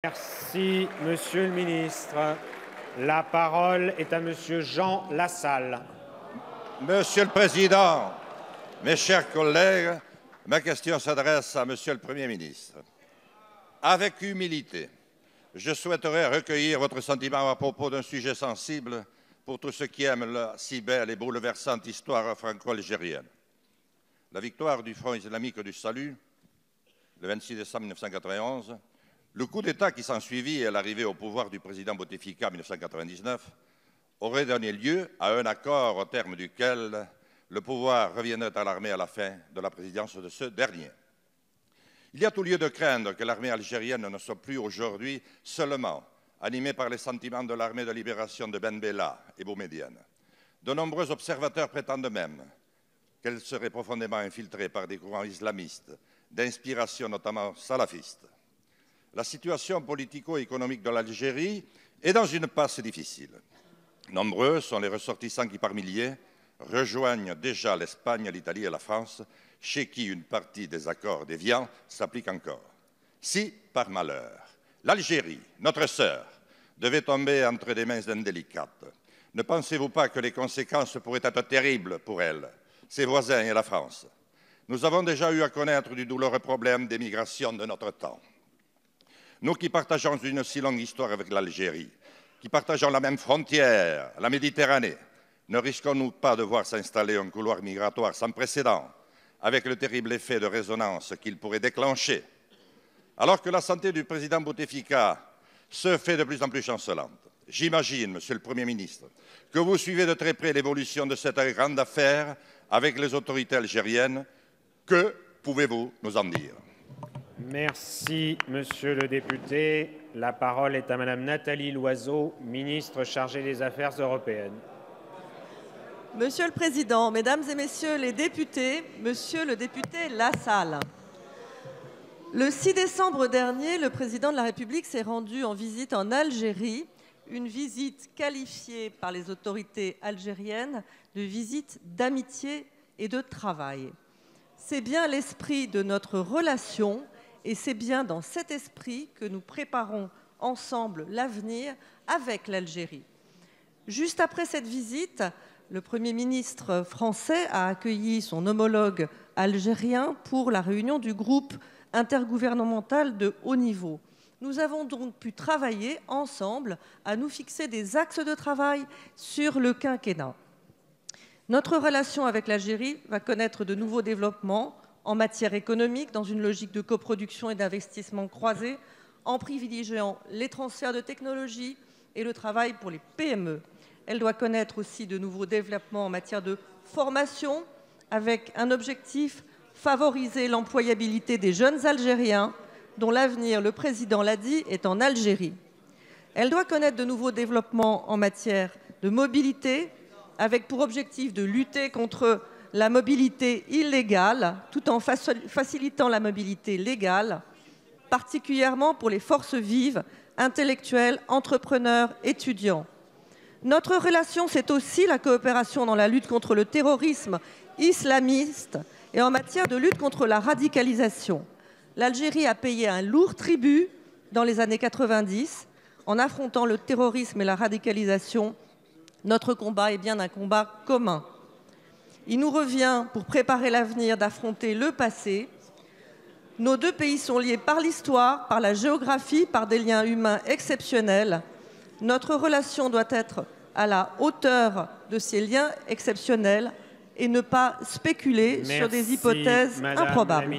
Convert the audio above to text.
Merci, Monsieur le ministre. La parole est à Monsieur Jean Lassalle. Monsieur le Président, mes chers collègues, ma question s'adresse à Monsieur le Premier ministre. Avec humilité, je souhaiterais recueillir votre sentiment à propos d'un sujet sensible pour tous ceux qui aiment la si belle et bouleversante histoire franco-algérienne. La victoire du Front islamique du Salut, le 26 décembre 1991, le coup d'État qui s'ensuivit et l'arrivée au pouvoir du président Bouteflika en 1999 aurait donné lieu à un accord au terme duquel le pouvoir reviendrait à l'armée à la fin de la présidence de ce dernier. Il y a tout lieu de craindre que l'armée algérienne ne soit plus aujourd'hui seulement animée par les sentiments de l'armée de libération de Ben Bella et Boumedienne. De nombreux observateurs prétendent même qu'elle serait profondément infiltrée par des courants islamistes, d'inspiration notamment salafiste. La situation politico-économique de l'Algérie est dans une passe difficile. Nombreux sont les ressortissants qui, par milliers, rejoignent déjà l'Espagne, l'Italie et la France, chez qui une partie des accords déviants s'applique encore. Si, par malheur, l'Algérie, notre sœur, devait tomber entre des mains indélicates, ne pensez-vous pas que les conséquences pourraient être terribles pour elle, ses voisins et la France? Nous avons déjà eu à connaître du douloureux problème des migrations de notre temps. Nous qui partageons une si longue histoire avec l'Algérie, qui partageons la même frontière, la Méditerranée, ne risquons-nous pas de voir s'installer un couloir migratoire sans précédent, avec le terrible effet de résonance qu'il pourrait déclencher? Alors que la santé du président Bouteflika se fait de plus en plus chancelante, j'imagine, Monsieur le Premier ministre, que vous suivez de très près l'évolution de cette grande affaire avec les autorités algériennes. Que pouvez-vous nous en dire? Merci, Monsieur le député. La parole est à Madame Nathalie Loiseau, ministre chargée des Affaires européennes. Monsieur le Président, Mesdames et Messieurs les députés, Monsieur le député Lassalle, le 6 décembre dernier, le Président de la République s'est rendu en visite en Algérie, une visite qualifiée par les autorités algériennes de visite d'amitié et de travail. C'est bien l'esprit de notre relation et c'est bien dans cet esprit que nous préparons ensemble l'avenir avec l'Algérie. Juste après cette visite, le Premier ministre français a accueilli son homologue algérien pour la réunion du groupe intergouvernemental de haut niveau. Nous avons donc pu travailler ensemble à nous fixer des axes de travail sur le quinquennat. Notre relation avec l'Algérie va connaître de nouveaux développements en matière économique, dans une logique de coproduction et d'investissement croisés, en privilégiant les transferts de technologies et le travail pour les PME. Elle doit connaître aussi de nouveaux développements en matière de formation, avec un objectif, favoriser l'employabilité des jeunes Algériens, dont l'avenir, le Président l'a dit, est en Algérie. Elle doit connaître de nouveaux développements en matière de mobilité, avec pour objectif de lutter contre la mobilité illégale, tout en facilitant la mobilité légale, particulièrement pour les forces vives, intellectuels, entrepreneurs, étudiants. Notre relation, c'est aussi la coopération dans la lutte contre le terrorisme islamiste et en matière de lutte contre la radicalisation. L'Algérie a payé un lourd tribut dans les années 90 en affrontant le terrorisme et la radicalisation. Notre combat est bien un combat commun. Il nous revient, pour préparer l'avenir, d'affronter le passé. Nos deux pays sont liés par l'histoire, par la géographie, par des liens humains exceptionnels. Notre relation doit être à la hauteur de ces liens exceptionnels et ne pas spéculer sur des hypothèses improbables.